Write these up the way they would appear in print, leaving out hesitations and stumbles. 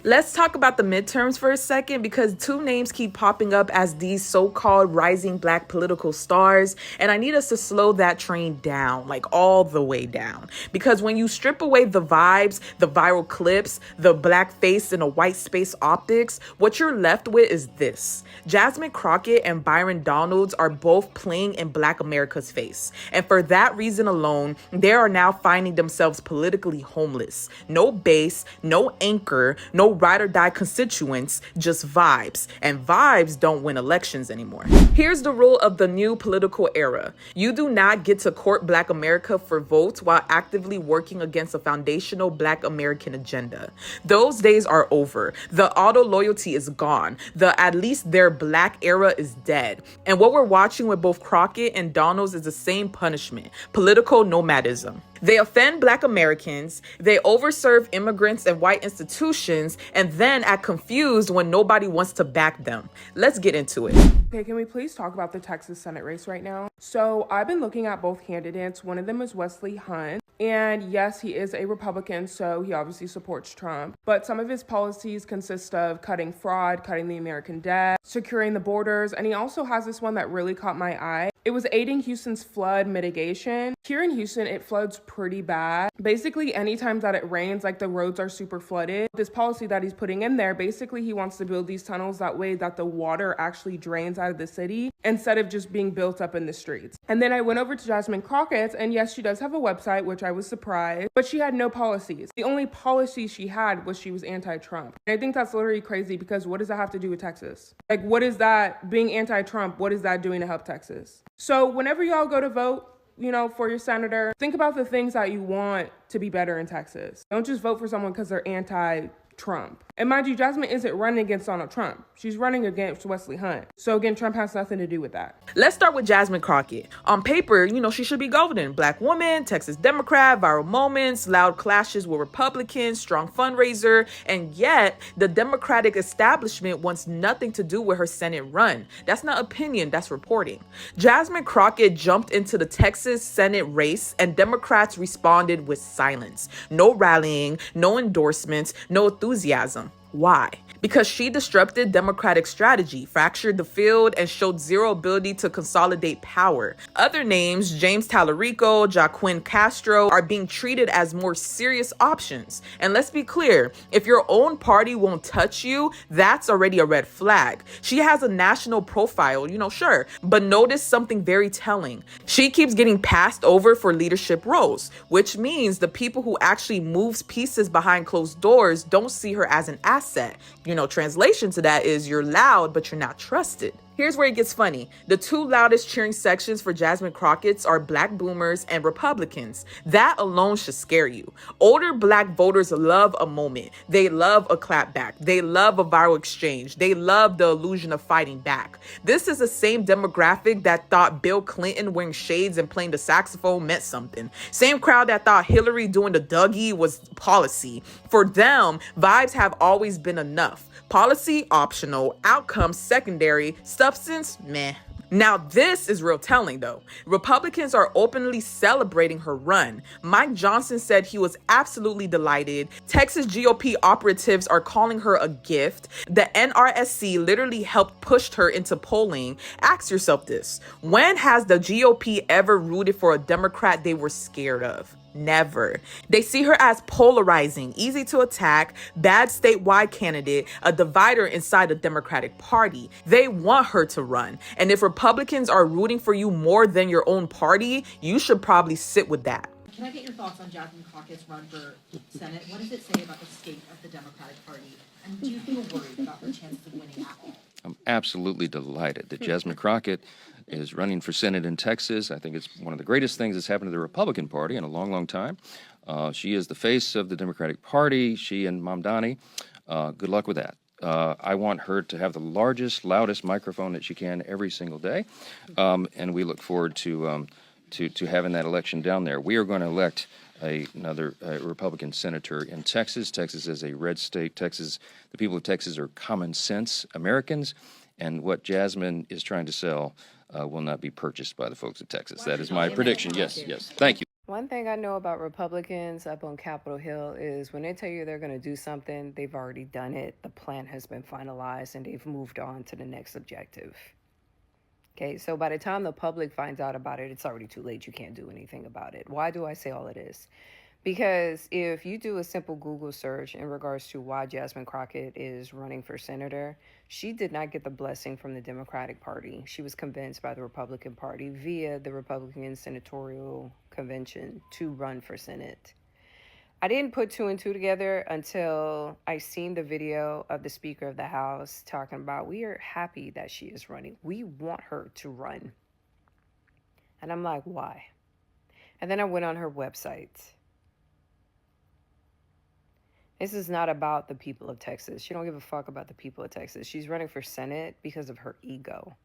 Let's talk about the midterms for a second, because two names keep popping up as these so-called rising Black political stars, and I need us to slow that train down, like all the way down. Because when you strip away the vibes, the viral clips, the black face and a white space optics, what you're left with is this. Jasmine Crockett and Byron Donalds are both playing in Black America's face. And for that reason alone, they are now finding themselves politically homeless. No base, no anchor, no ride or die constituents, just vibes. And vibes don't win elections anymore. Here's the rule of the new political era. You do not get to court Black America for votes while actively working against a foundational Black American agenda. Those days are over. The auto loyalty is gone. The at least they're Black era is dead. And what we're watching with both Crockett and Donalds is the same punishment: political nomadism. They offend Black Americans, they overserve immigrants and white institutions, and then act confused when nobody wants to back them. Let's get into it. Okay, can we please talk about the Texas Senate race right now? So I've been looking at both candidates. One of them is Wesley Hunt. And yes, he is a Republican, so he obviously supports Trump. But some of his policies consist of cutting fraud, cutting the American debt, securing the borders, and he also has this one that really caught my eye. It was aiding Houston's flood mitigation. Here in Houston, it floods pretty bad. Basically, anytime that it rains, like the roads are super flooded. This policy that he's putting in there, basically he wants to build these tunnels that way that the water actually drains out of the city instead of just being built up in the streets. And then I went over to Jasmine Crockett, and yes, she does have a website, which I was surprised, but she had no policies. The only policy she had was she was anti-Trump. And I think that's literally crazy, because what does that have to do with Texas? Like, what is that, being anti-Trump, what is that doing to help Texas? So whenever y'all go to vote, for your senator, think about the things that you want to be better in Texas. Don't just vote for someone because they're anti-Trump. And mind you, Jasmine isn't running against Donald Trump. She's running against Wesley Hunt. So again, Trump has nothing to do with that. Let's start with Jasmine Crockett. On paper, she should be golden. Black woman, Texas Democrat, viral moments, loud clashes with Republicans, strong fundraiser, and yet the Democratic establishment wants nothing to do with her Senate run. That's not opinion, that's reporting. Jasmine Crockett jumped into the Texas Senate race, and Democrats responded with silence. No rallying, no endorsements, no enthusiasm. Why? Because she disrupted Democratic strategy, fractured the field, and showed zero ability to consolidate power. Other names, James Tallarico, Joaquin Castro, are being treated as more serious options. And let's be clear, if your own party won't touch you, that's already a red flag. She has a national profile, sure, but notice something very telling. She keeps getting passed over for leadership roles, which means the people who actually moves pieces behind closed doors don't see her as an asset. Translation to that is you're loud, but you're not trusted. Here's where it gets funny. The two loudest cheering sections for Jasmine Crockett's are Black boomers and Republicans. That alone should scare you. Older Black voters love a moment. They love a clapback. They love a viral exchange. They love the illusion of fighting back. This is the same demographic that thought Bill Clinton wearing shades and playing the saxophone meant something. Same crowd that thought Hillary doing the Dougie was policy. For them, vibes have always been enough. Policy, optional. Outcome, secondary. Substance, meh. Now this is real telling though. Republicans are openly celebrating her run. Mike Johnson said he was absolutely delighted. Texas GOP operatives are calling her a gift. The NRSC literally helped push her into polling. Ask yourself this: when has the GOP ever rooted for a Democrat they were scared of? Never. They see her as polarizing, easy to attack, bad statewide candidate, a divider inside the Democratic Party. They want her to run. And if Republicans are rooting for you more than your own party, you should probably sit with that. Can I get your thoughts on Jasmine Crockett's run for Senate? What does it say about the state of the Democratic Party? And do you feel worried about her chances of winning at all? I'm absolutely delighted that Jasmine Crockett is running for Senate in Texas. I think it's one of the greatest things that's happened to the Republican Party in a long, long time. She is the face of the Democratic Party. She and Mamdani. Good luck with that. I want her to have the largest, loudest microphone that she can every single day, and we look forward to having that election down there. We are going to elect another Republican senator in Texas. Texas is a red state. The people of Texas are common sense Americans, and what Jasmine is trying to sell will not be purchased by the folks of Texas. That is my prediction. Yes. Thank you. One thing I know about Republicans up on Capitol Hill is when they tell you they're going to do something, they've already done it. The plan has been finalized and they've moved on to the next objective. Okay, so by the time the public finds out about it, it's already too late. You can't do anything about it. Why do I say all of this? Because if you do a simple Google search in regards to why Jasmine Crockett is running for senator, she did not get the blessing from the Democratic Party. She was convinced by the Republican Party via the Republican Senatorial Convention to run for Senate. I didn't put two and two together until I seen the video of the Speaker of the House talking about, we are happy that she is running. We want her to run. And I'm like, why? And then I went on her website. This is not about the people of Texas. She don't give a fuck about the people of Texas. She's running for Senate because of her ego.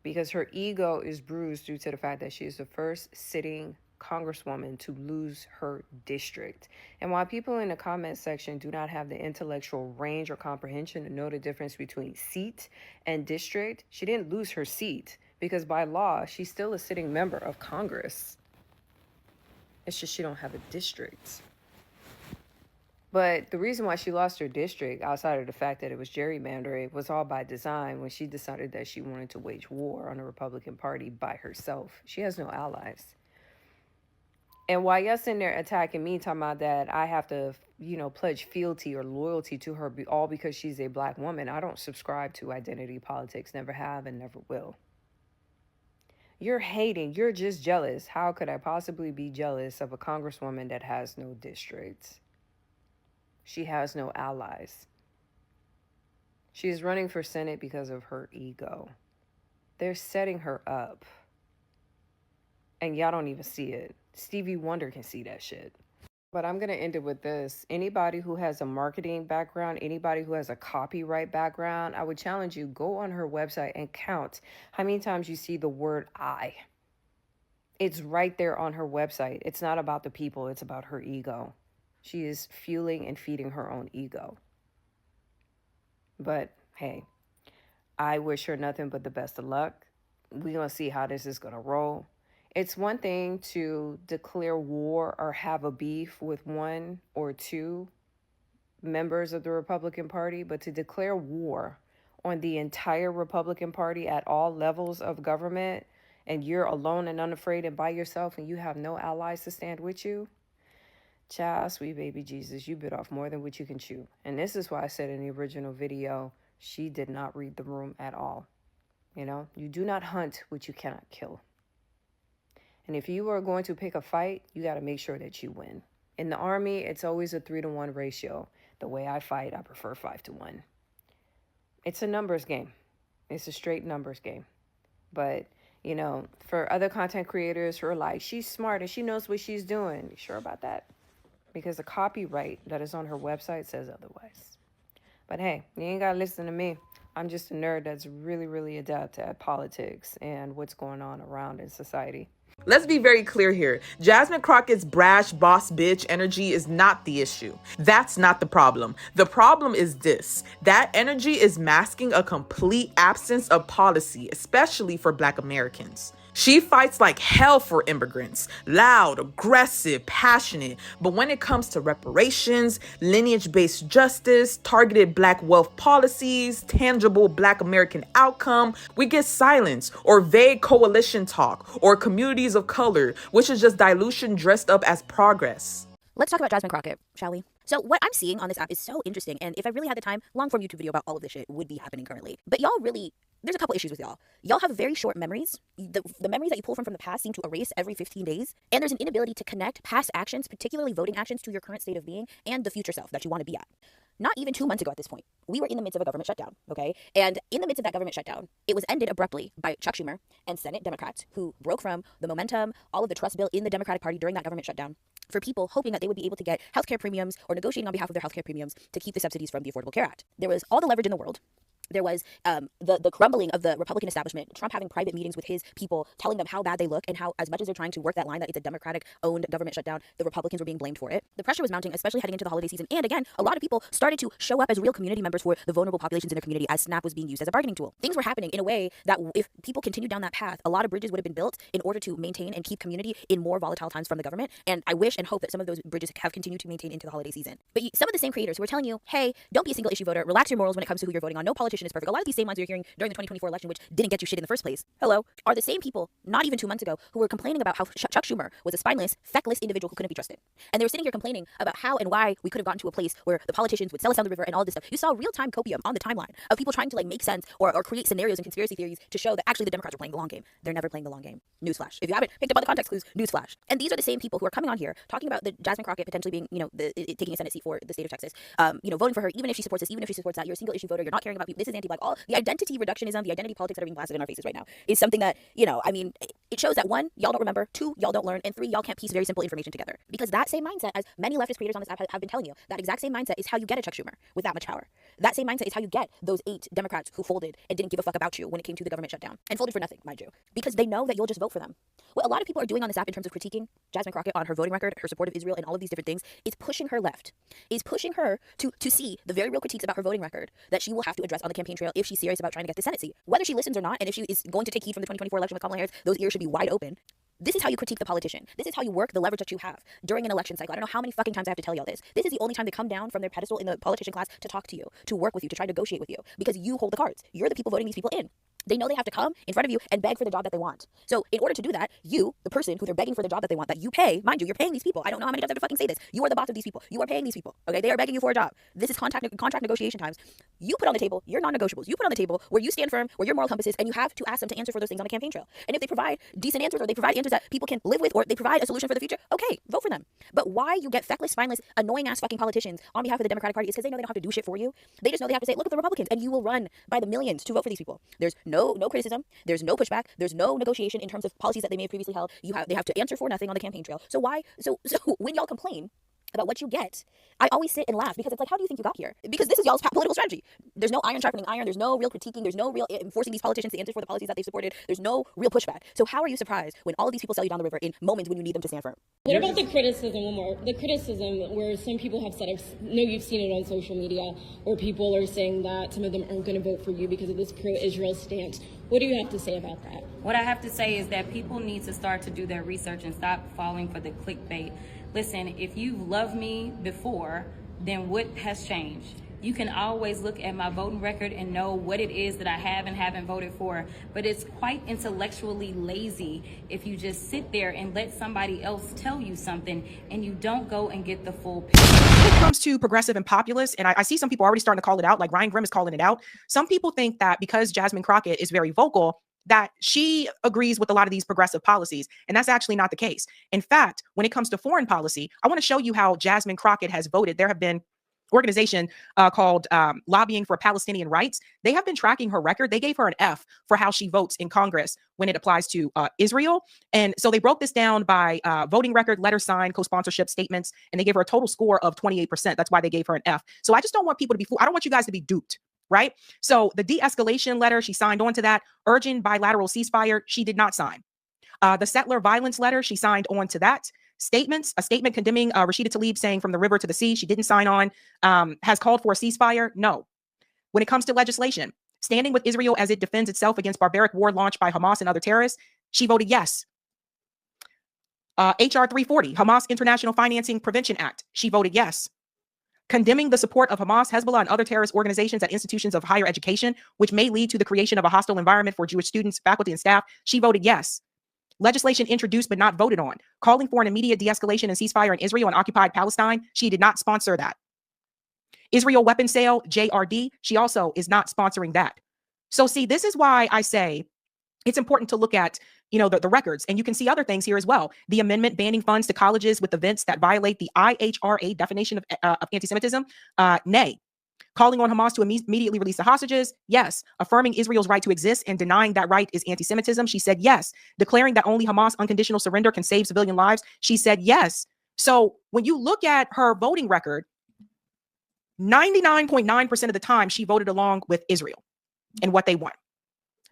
Because her ego is bruised due to the fact that she is the first sitting congresswoman to lose her district. And while people in the comment section do not have the intellectual range or comprehension to know the difference between seat and district, she didn't lose her seat because by law, she's still a sitting member of Congress. It's just she don't have a district. But the reason why she lost her district, outside of the fact that it was gerrymandering, was all by design when she decided that she wanted to wage war on the Republican Party by herself. She has no allies. And while y'all sitting there attacking me, talking about that I have to, pledge fealty or loyalty to her all because she's a black woman, I don't subscribe to identity politics, never have and never will. You're hating, you're just jealous. How could I possibly be jealous of a congresswoman that has no districts? She has no allies. She is running for Senate because of her ego. They're setting her up. And y'all don't even see it. Stevie Wonder can see that shit. But I'm going to end it with this. Anybody who has a marketing background, anybody who has a copyright background, I would challenge you, go on her website and count how many times you see the word I. It's right there on her website. It's not about the people. It's about her ego. She is fueling and feeding her own ego. But hey, I wish her nothing but the best of luck. We're going to see how this is going to roll. It's one thing to declare war or have a beef with one or two members of the Republican Party, but to declare war on the entire Republican Party at all levels of government, and you're alone and unafraid and by yourself and you have no allies to stand with you, child, sweet baby Jesus, you bit off more than what you can chew. And this is why I said in the original video, she did not read the room at all. You do not hunt what you cannot kill. And if you are going to pick a fight, you got to make sure that you win. In the Army, it's always a 3-to-1 ratio. The way I fight, I prefer 5-to-1. It's a numbers game. It's a straight numbers game. But, for other content creators who are like, she's smart and she knows what she's doing. You sure about that? Because the copyright that is on her website says otherwise. But hey, you ain't got to listen to me. I'm just a nerd that's really, really adept at politics and what's going on around in society. Let's be very clear here. Jasmine Crockett's brash boss bitch energy is not the issue. That's not the problem. The problem is this. That energy is masking a complete absence of policy, especially for Black Americans. She fights like hell for immigrants, loud, aggressive, passionate. But when it comes to reparations, lineage-based justice, targeted Black wealth policies, tangible Black American outcome, we get silence or vague coalition talk or communities of color, which is just dilution dressed up as progress. Let's talk about Jasmine Crockett, shall we? So what I'm seeing on this app is so interesting, and if I really had the time, long-form YouTube video about all of this shit would be happening currently. But y'all really, there's a couple issues with y'all. Y'all have very short memories. The memories that you pull from the past seem to erase every 15 days, and there's an inability to connect past actions, particularly voting actions, to your current state of being and the future self that you want to be at. Not even 2 months ago at this point, we were in the midst of a government shutdown, okay? And in the midst of that government shutdown, it was ended abruptly by Chuck Schumer and Senate Democrats who broke from the momentum, all of the trust bill in the Democratic Party during that government shutdown, for people hoping that they would be able to get healthcare premiums or negotiating on behalf of their healthcare premiums to keep the subsidies from the Affordable Care Act. There was all the leverage in the world There was the crumbling of the Republican establishment, Trump having private meetings with his people, telling them how bad they look and how, as much as they're trying to work that line that it's a Democratic-owned government shutdown, the Republicans were being blamed for it. The pressure was mounting, especially heading into the holiday season. And again, a lot of people started to show up as real community members for the vulnerable populations in their community as SNAP was being used as a bargaining tool. Things were happening in a way that if people continued down that path, a lot of bridges would have been built in order to maintain and keep community in more volatile times from the government. And I wish and hope that some of those bridges have continued to maintain into the holiday season. But some of the same creators who are telling you, hey, don't be a single issue voter, relax your morals when it comes to who you're voting on, no politician is perfect. A lot of these same lines you're hearing during the 2024 election, which didn't get you shit in the first place, are the same people, not even 2 months ago, who were complaining about how Chuck Schumer was a spineless, feckless individual who couldn't be trusted. And they were sitting here complaining about how and why we could have gotten to a place where the politicians would sell us down the river and all this stuff. You saw real-time copium on the timeline of people trying to make sense or create scenarios and conspiracy theories to show that actually the Democrats are playing the long game. They're never playing the long game. Newsflash. If you haven't picked up on the context clues, newsflash. And these are the same people who are coming on here talking about the Jasmine Crockett potentially being, taking a Senate seat for the state of Texas, voting for her, even if she supports this, even if she supports that. You're a single issue voter. You're not caring about people. This is anti-black. All the identity reductionism, the identity politics that are being blasted in our faces right now is something that, it shows that 1, y'all don't remember, 2, y'all don't learn, and 3, y'all can't piece very simple information together. Because that same mindset, as many leftist creators on this app have been telling you, that exact same mindset is how you get a Chuck Schumer with that much power. That same mindset is how you get those 8 Democrats who folded and didn't give a fuck about you when it came to the government shutdown. And folded for nothing, mind you. Because they know that you'll just vote for them. What a lot of people are doing on this app in terms of critiquing Jasmine Crockett on her voting record, her support of Israel, and all of these different things, is pushing her left. Is pushing her to see the very real critiques about her voting record that she will have to address on the campaign trail if she's serious about trying to get the Senate seat. Whether she listens or not, and if she is going to take heed from the 2024 election with Kamala Harris, those ears should be wide open. This is how you critique the politician. This is how you work the leverage that you have during an election cycle. I don't know how many fucking times I have to tell y'all this. This is the only time they come down from their pedestal in the politician class to talk to you, to work with you, to try to negotiate with you, because you hold the cards. You're the people voting these people in. They know they have to come in front of you and beg for the job that they want. So in order to do that, you, the person who they're begging for the job that they want, that you pay, mind you, you're paying these people. I don't know how many times I have to fucking say this. You are the boss of these people. You are paying these people. Okay, they are begging you for a job. This is contract negotiation times. You put on the table your non-negotiables. You put on the table where you stand firm, where your moral compass is, and you have to ask them to answer for those things on a campaign trail. And if they provide decent answers, or they provide answers that people can live with, or they provide a solution for the future, okay, vote for them. But why you get feckless, spineless, annoying ass fucking politicians on behalf of the Democratic Party is because they know they don't have to do shit for you. They just know they have to say, look at the Republicans, and you will run by the millions to vote for these people. There's no criticism. There's no pushback. There's no negotiation in terms of policies that they may have previously held. They have to answer for nothing on the campaign trail. So when y'all complain about what you get, I always sit and laugh, because it's like, how do you think you got here? Because this is y'all's political strategy. There's no iron sharpening iron. There's no real critiquing. There's no real forcing these politicians to answer for the policies that they've supported. There's no real pushback. So how are you surprised when all of these people sell you down the river in moments when you need them to stand firm? What about the criticism, one more? The criticism where some people have said, I know you've seen it on social media, where people are saying that some of them aren't going to vote for you because of this pro-Israel stance. What do you have to say about that? What I have to say is that people need to start to do their research and stop falling for the clickbait. Listen, if you've loved me before, then what has changed? You can always look at my voting record and know what it is that I have and haven't voted for. But it's quite intellectually lazy if you just sit there and let somebody else tell you something and you don't go and get the full picture. When it comes to progressive and populist, and I see some people already starting to call it out, like Ryan Grimm is calling it out. Some people think that because Jasmine Crockett is very vocal, that she agrees with a lot of these progressive policies. And that's actually not the case. In fact, when it comes to foreign policy, I want to show you how Jasmine Crockett has voted. There have been organization called Lobbying for Palestinian Rights. They have been tracking her record. They gave her an F for how she votes in Congress when it applies to Israel. And so they broke this down by voting record, letter signed, co-sponsorship statements, and they gave her a total score of 28%. That's why they gave her an F. So I just don't want people to be fooled. I don't want you guys to be duped. Right? So the de-escalation letter, she signed on to that. Urging bilateral ceasefire, she did not sign. The settler violence letter, she signed on to that. A statement condemning Rashida Tlaib saying from the river to the sea, she didn't sign on. Has called for a ceasefire? No. When it comes to legislation, standing with Israel as it defends itself against barbaric war launched by Hamas and other terrorists, she voted yes. HR 340, Hamas International Financing Prevention Act, she voted yes. Condemning the support of Hamas, Hezbollah, and other terrorist organizations at institutions of higher education, which may lead to the creation of a hostile environment for Jewish students, faculty, and staff, she voted yes. Legislation introduced but not voted on, calling for an immediate de-escalation and ceasefire in Israel and occupied Palestine, she did not sponsor that. Israel weapons sale, JRD, she also is not sponsoring that. So see, this is why I say it's important to look at the records, and you can see other things here as well. The amendment banning funds to colleges with events that violate the IHRA definition of anti-Semitism, nay. Calling on Hamas to immediately release the hostages, yes. Affirming Israel's right to exist and denying that right is anti-Semitism, she said yes. Declaring that only Hamas unconditional surrender can save civilian lives, she said yes. So when you look at her voting record, 99.9% of the time she voted along with Israel. and what they want.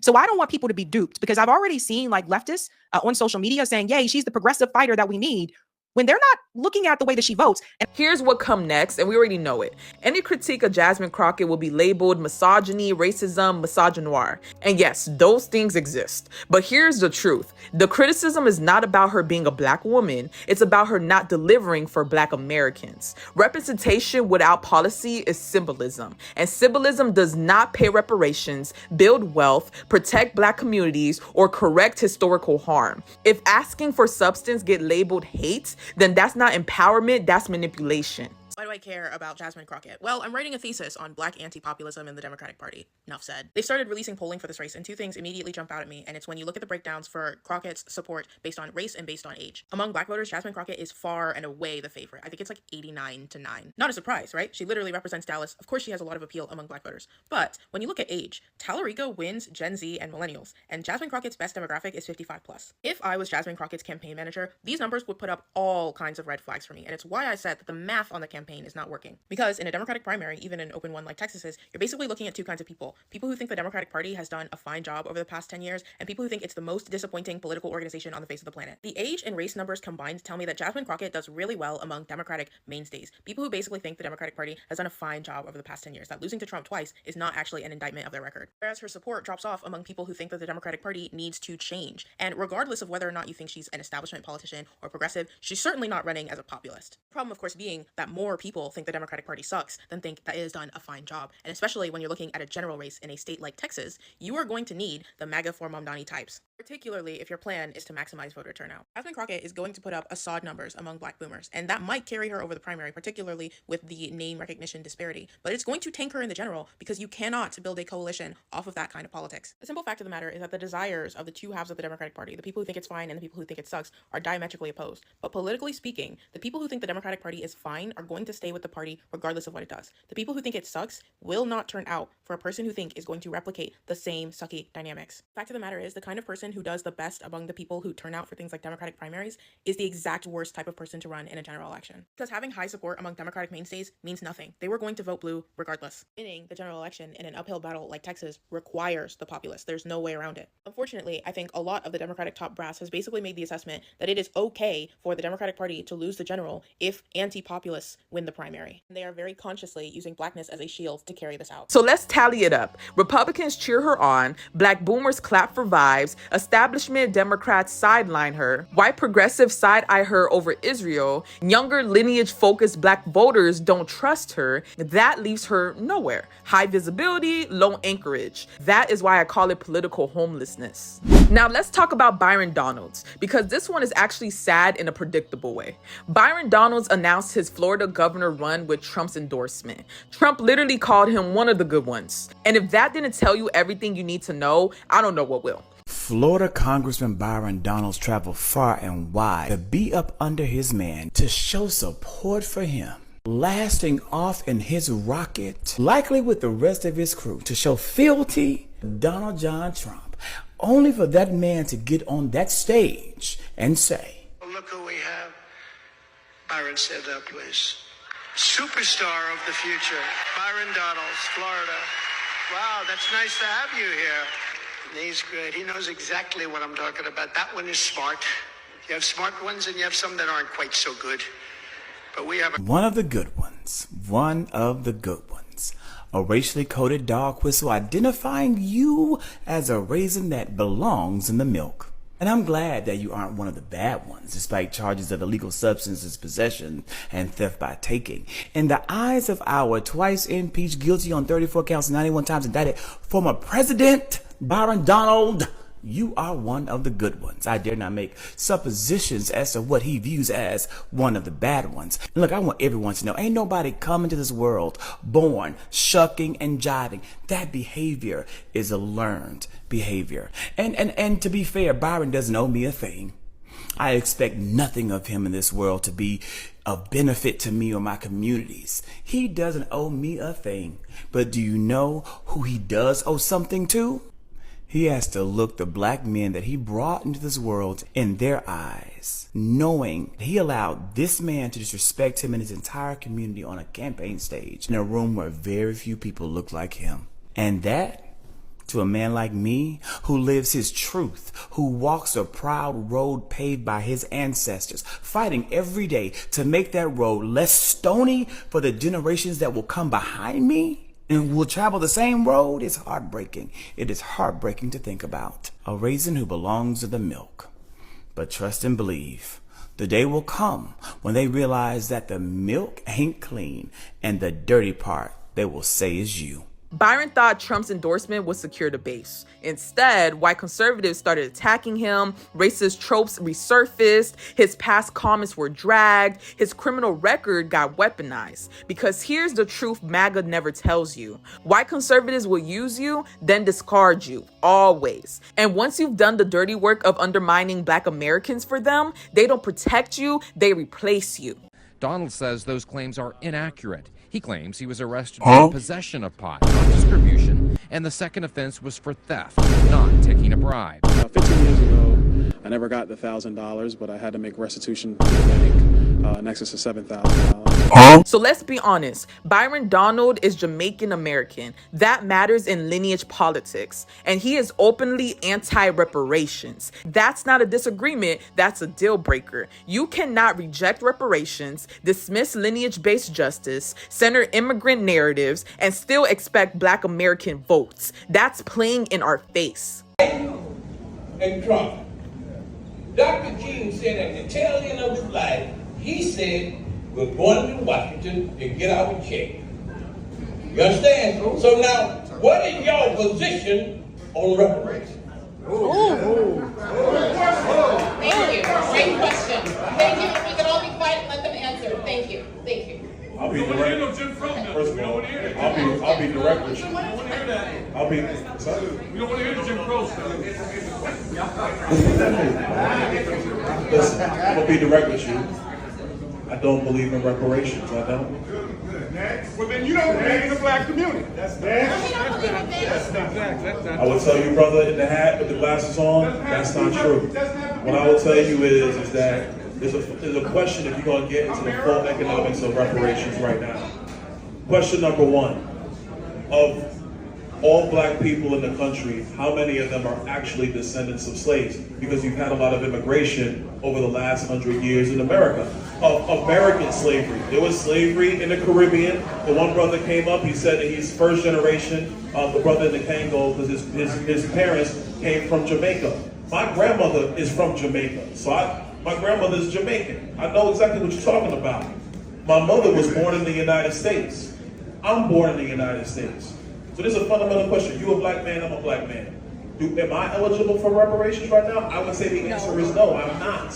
So I don't want people to be duped, because I've already seen like leftists on social media saying, yay, she's the progressive fighter that we need, when they're not looking at the way that she votes. And here's what come next, and we already know it. Any critique of Jasmine Crockett will be labeled misogyny, racism, misogynoir. And yes, those things exist. But here's the truth. The criticism is not about her being a black woman. It's about her not delivering for black Americans. Representation without policy is symbolism. And symbolism does not pay reparations, build wealth, protect black communities, or correct historical harm. If asking for substance get labeled hate, then that's not empowerment, that's manipulation. Why do I care about Jasmine Crockett? Well, I'm writing a thesis on black anti-populism in the Democratic Party. Enough said. They started releasing polling for this race, and two things immediately jump out at me, and it's when you look at the breakdowns for Crockett's support based on race and based on age. Among black voters, Jasmine Crockett is far and away the favorite. I think it's like 89-9. Not a surprise, right? She literally represents Dallas. Of course, she has a lot of appeal among black voters. But when you look at age, Tallarico wins Gen Z and millennials, and Jasmine Crockett's best demographic is 55+. If I was Jasmine Crockett's campaign manager, these numbers would put up all kinds of red flags for me, and it's why I said that the math on the campaign is not working. Because in a Democratic primary, even an open one like Texas's, you're basically looking at two kinds of people. People who think the Democratic Party has done a fine job over the past 10 years, and people who think it's the most disappointing political organization on the face of the planet. The age and race numbers combined tell me that Jasmine Crockett does really well among Democratic mainstays. People who basically think the Democratic Party has done a fine job over the past 10 years, that losing to Trump twice is not actually an indictment of their record. Whereas her support drops off among people who think that the Democratic Party needs to change. And regardless of whether or not you think she's an establishment politician or progressive, she's certainly not running as a populist. The problem, of course, being that more people think the Democratic Party sucks than think that it has done a fine job. And especially when you're looking at a general race in a state like Texas, you are going to need the MAGA for Mamdani types, particularly if your plan is to maximize voter turnout. Jasmine Crockett is going to put up assad numbers among black boomers, and that might carry her over the primary, particularly with the name recognition disparity, but it's going to tank her in the general because you cannot build a coalition off of that kind of politics. The simple fact of the matter is that the desires of the two halves of the Democratic Party, the people who think it's fine and the people who think it sucks, are diametrically opposed. But politically speaking, the people who think the Democratic Party is fine are going to stay with the party regardless of what it does. The people who think it sucks will not turn out for a person who think is going to replicate the same sucky dynamics. The fact of the matter is, the kind of person who does the best among the people who turn out for things like Democratic primaries is the exact worst type of person to run in a general election. Because having high support among Democratic mainstays means nothing. They were going to vote blue regardless. Winning the general election in an uphill battle like Texas requires the populace. There's no way around it. Unfortunately, I think a lot of the Democratic top brass has basically made the assessment that it is okay for the Democratic Party to lose the general if anti-populists win the primary. And they are very consciously using blackness as a shield to carry this out. So let's tally it up. Republicans cheer her on, black boomers clap for vibes, establishment Democrats sideline her, white progressives side-eye her over Israel, younger lineage-focused black voters don't trust her. That leaves her nowhere. High visibility, low anchorage. That is why I call it political homelessness. Now let's talk about Byron Donalds, because this one is actually sad in a predictable way. Byron Donalds announced his Florida governor run with Trump's endorsement. Trump literally called him one of the good ones. And if that didn't tell you everything you need to know, I don't know what will. Florida Congressman Byron Donalds traveled far and wide to be up under his man to show support for him, lasting off in his rocket, likely with the rest of his crew, to show fealty to Donald John Trump, only for that man to get on that stage and say, "Look who we have." Byron, stand up, please. Superstar of the future, Byron Donalds, Florida. Wow, that's nice to have you here. He's great. He knows exactly what I'm talking about. That one is smart. You have smart ones and you have some that aren't quite so good. But we have one of the good ones. One of the good ones. A racially coded dog whistle identifying you as a raisin that belongs in the milk. And I'm glad that you aren't one of the bad ones, despite charges of illegal substances possession and theft by taking. In the eyes of our twice impeached, guilty on 34 counts, 91 times indicted former president Byron Donald, you are one of the good ones. I dare not make suppositions as to what he views as one of the bad ones. And look, I want everyone to know, ain't nobody coming to this world born shucking and jiving. That behavior is a learned behavior. And to be fair, Byron doesn't owe me a thing. I expect nothing of him in this world to be of benefit to me or my communities. He doesn't owe me a thing. But do you know who he does owe something to? He has to look the black men that he brought into this world in their eyes, knowing he allowed this man to disrespect him and his entire community on a campaign stage in a room where very few people look like him. And that To a man like me, who lives his truth, who walks a proud road paved by his ancestors, fighting every day to make that road less stony for the generations that will come behind me and will travel the same road, is heartbreaking. It is heartbreaking to think about. A raisin who belongs to the milk. But trust and believe, the day will come when they realize that the milk ain't clean and the dirty part they will say is you. Byron thought Trump's endorsement would secure the base. Instead, white conservatives started attacking him, racist tropes resurfaced, his past comments were dragged, his criminal record got weaponized. Because here's the truth MAGA never tells you. White conservatives will use you, then discard you, always. And once you've done the dirty work of undermining Black Americans for them, they don't protect you, they replace you. Donalds says those claims are inaccurate. He claims he was arrested for possession of pot, not distribution, and the second offense was for theft, not taking a bribe. 15 years ago, I never got the $1,000, but I had to make restitution to the bank in excess of $7,000. So let's be honest, Byron Donalds is Jamaican American. That matters in lineage politics. And he is openly anti-reparations. That's not a disagreement, that's a deal breaker. You cannot reject reparations, dismiss lineage-based justice, center immigrant narratives, and still expect Black American votes. That's playing in our face. And Trump. Dr. King said at the tail end of his life, he said, we're going to Washington to get our check. You understand? So now, what is your position on reparations? Thank you. Great question. Thank you. If we could all be quiet and let them answer. Thank you. Thank you. I'll be direct. First of all, I'll be direct with you. I'll be. We don't want to hear the Jim Crow stuff. Listen, I'm gonna be direct with you. I don't believe in reparations. I don't. Well, then you don't believe in the Black community. That's I will tell you, brother, in the hat with the glasses on, that's not true. What I will tell you is that there's a question if you're going to get into the full economics of reparations right now. Question number one, of all Black people in the country, how many of them are actually descendants of slaves? Because you've had a lot of immigration over the last 100 years in America. Of American slavery. There was slavery in the Caribbean. The one brother came up, he said that he's first generation, the brother in the Congo, because his parents came from Jamaica. My grandmother is from Jamaica, so my grandmother's Jamaican. I know exactly what you're talking about. My mother was born in the United States. I'm born in the United States. So this is a fundamental question. You a Black man, I'm a Black man. Am I eligible for reparations right now? I would say the answer is no, I'm not.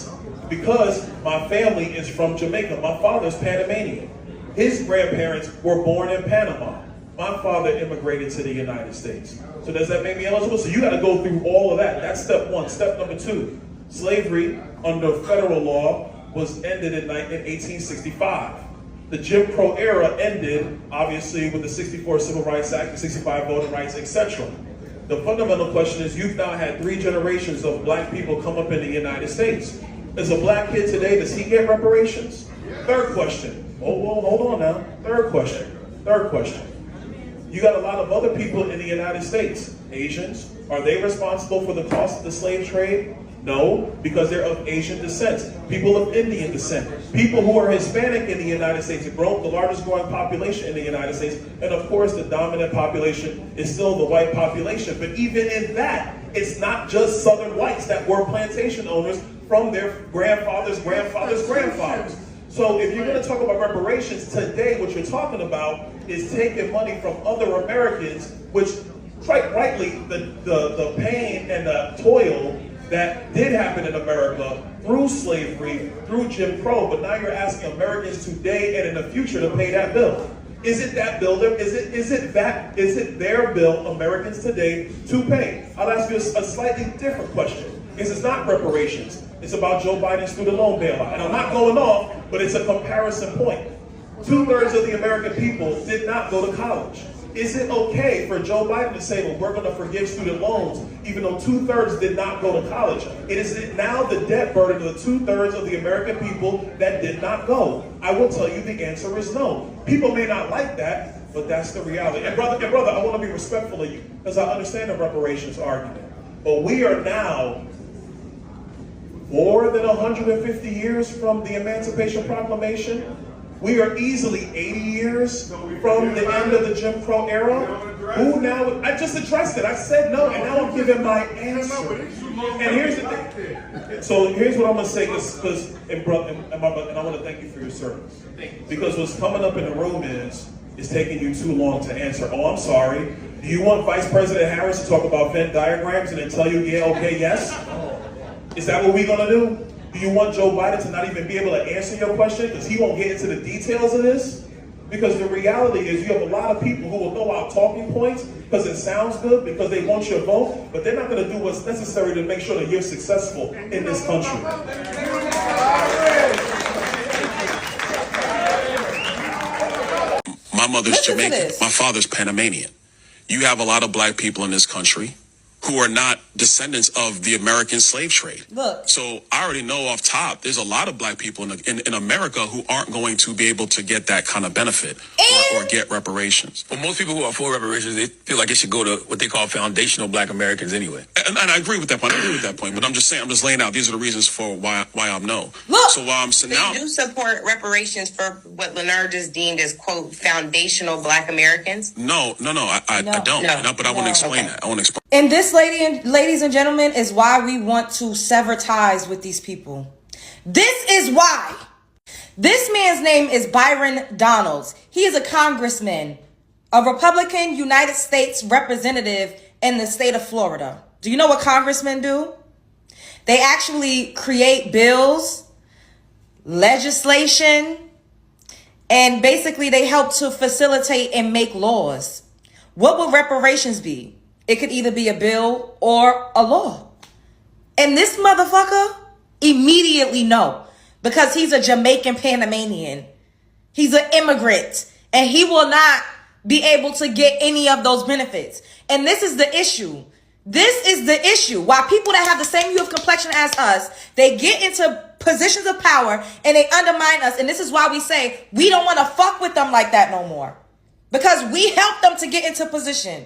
Because my family is from Jamaica. My father's Panamanian. His grandparents were born in Panama. My father immigrated to the United States. So does that make me eligible? So you got to go through all of that. That's step one. Step number two, slavery under federal law was ended in 1865. The Jim Crow era ended, obviously, with the 64 Civil Rights Act, the 65 Voting Rights, etc. The fundamental question is, you've now had 3 generations of Black people come up in the United States. As a Black kid today, does he get reparations? Third question. Hold on now. Third question. You got a lot of other people in the United States. Asians, are they responsible for the cost of the slave trade? No, because they're of Asian descent. People of Indian descent. People who are Hispanic in the United States, the largest growing population in the United States. And of course, the dominant population is still the white population. But even in that, it's not just Southern whites that were plantation owners from their grandfathers. So if you're going to talk about reparations today, what you're talking about is taking money from other Americans, which quite rightly, the pain and the toil that did happen in America through slavery, through Jim Crow, but now you're asking Americans today and in the future to pay that bill. Is it that bill? Is it their bill, Americans today, to pay? I'll ask you a slightly different question. It's not reparations. It's about Joe Biden's student loan bailout. And I'm not going off, but it's a comparison point. 2/3 of the American people did not go to college. Is it okay for Joe Biden to say, well, we're going to forgive student loans, even though 2/3 did not go to college? It is now the debt burden of the 2/3 of the American people that did not go. I will tell you the answer is no. People may not like that. But that's the reality. And brother, I want to be respectful of you because I understand the reparations argument. But we are now more than 150 years from the Emancipation Proclamation. We are easily 80 years from the end of the Jim Crow era. Who now? I just addressed it. I said no, and now I'm giving my answer. And here's the thing. So here's what I'm gonna say, because and I want to thank you for your service. Because what's coming up in the room is taking you too long to answer. Oh, I'm sorry. Do you want Vice President Harris to talk about Venn diagrams and then tell you, yeah, okay, yes? Is that what we're gonna do? Do you want Joe Biden to not even be able to answer your question because he won't get into the details of this? Because the reality is you have a lot of people who will throw out talking points because it sounds good, because they want your vote, but they're not going to do what's necessary to make sure that you're successful in this country. My mother's Jamaican. My father's Panamanian. You have a lot of black people in this country who are not descendants of the American slave trade. Look. So I already know off top, there's a lot of black people in America who aren't going to be able to get that kind of benefit or get reparations. Well, most people who are for reparations, they feel like it should go to what they call foundational black Americans anyway. And I agree with that point. But I'm just saying, I'm just laying out, these are the reasons for why I'm no. Look. So now They do support reparations for what Leonard just deemed as, quote, foundational black Americans? No, I don't. But I want to explain that. I want to explain. And this, ladies and gentlemen, is why we want to sever ties with these people. This is why. This man's name is Byron Donalds. He is a congressman, a Republican United States representative in the state of Florida. Do you know what congressmen do? They actually create bills, legislation, and basically they help to facilitate and make laws. What would reparations be? It could either be a bill or a law. And this motherfucker immediately no, because he's a Jamaican Panamanian. He's an immigrant, and he will not be able to get any of those benefits. And this is the issue. This is the issue. Why people that have the same hue of complexion as us, they get into positions of power and they undermine us. And this is why we say we don't want to fuck with them like that no more. Because we helped them to get into position.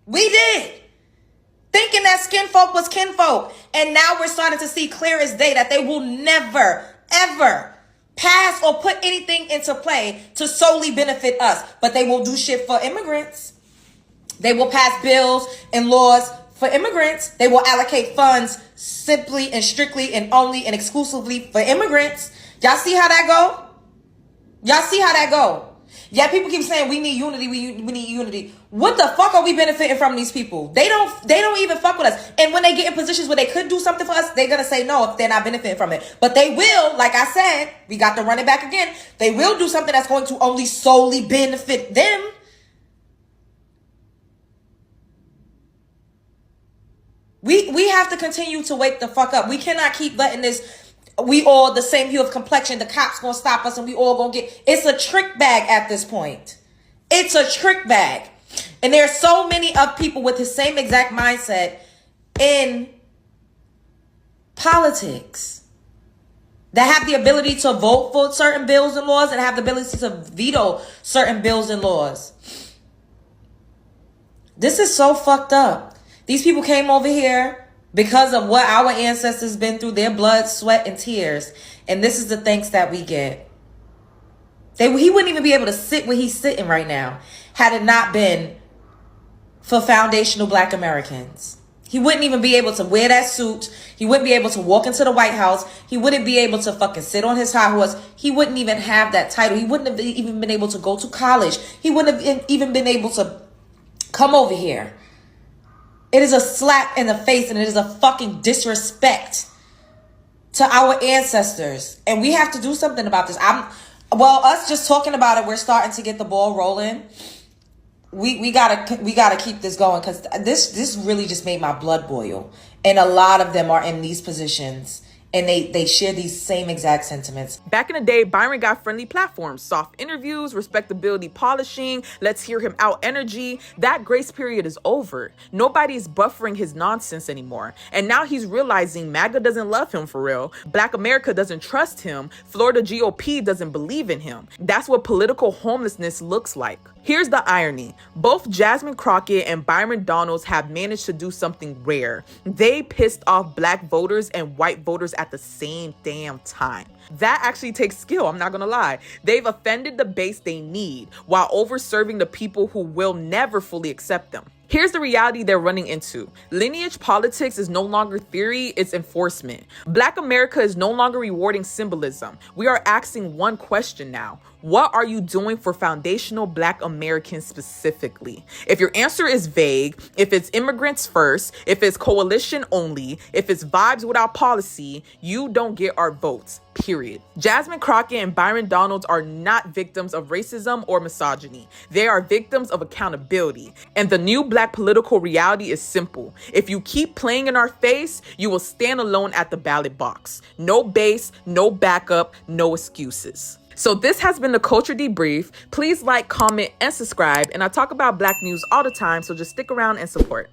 We did. Thinking that skin folk was kinfolk. And now we're starting to see clear as day that they will never, ever pass or put anything into play to solely benefit us. But they will do shit for immigrants. They will pass bills and laws for immigrants. They will allocate funds simply and strictly and only and exclusively for immigrants. Y'all see how that go? Y'all see how that go? Yeah, people keep saying we need unity, we need unity. What the fuck are we benefiting from these people? They don't even fuck with us. And when they get in positions where they could do something for us, they're gonna say no if they're not benefiting from it. But they will, like I said, we got to run it back again. They will do something that's going to only solely benefit them. We have to continue to wake the fuck up. We cannot keep letting this. We all the same hue of complexion. The cops gonna stop us and we all gonna get. It's a trick bag at this point. It's a trick bag. And there are so many of people with the same exact mindset in politics that have the ability to vote for certain bills and laws and have the ability to veto certain bills and laws. This is so fucked up. These people came over here because of what our ancestors been through, their blood, sweat, and tears. And this is the thanks that we get. He wouldn't even be able to sit where he's sitting right now had it not been for foundational black Americans. He wouldn't even be able to wear that suit. He wouldn't be able to walk into the White House. He wouldn't be able to fucking sit on his high horse. He wouldn't even have that title. He wouldn't have even been able to go to college. He wouldn't have even been able to come over here. It is a slap in the face and it is a fucking disrespect to our ancestors. And we have to do something about this. Us just talking about it, we're starting to get the ball rolling. We gotta keep this going because this really just made my blood boil. And a lot of them are in these positions and they share these same exact sentiments. Back in the day, Byron got friendly platforms, soft interviews, respectability polishing, let's hear him out energy. That grace period is over. Nobody's buffering his nonsense anymore. And now he's realizing MAGA doesn't love him for real. Black America doesn't trust him. Florida GOP doesn't believe in him. That's what political homelessness looks like. Here's the irony. Both Jasmine Crockett and Byron Donalds have managed to do something rare. They pissed off black voters and white voters at the same damn time. That actually takes skill, I'm not gonna lie. They've offended the base they need while over-serving the people who will never fully accept them. Here's the reality they're running into. Lineage politics is no longer theory, it's enforcement. Black America is no longer rewarding symbolism. We are asking one question now. What are you doing for foundational Black Americans specifically? If your answer is vague, if it's immigrants first, if it's coalition only, if it's vibes without policy, you don't get our votes, period. Jasmine Crockett and Byron Donalds are not victims of racism or misogyny. They are victims of accountability. And the new Black political reality is simple. If you keep playing in our face, you will stand alone at the ballot box. No base, no backup, no excuses. So this has been the Culture Debrief. Please like, comment, and subscribe. And I talk about Black news all the time, so just stick around and support.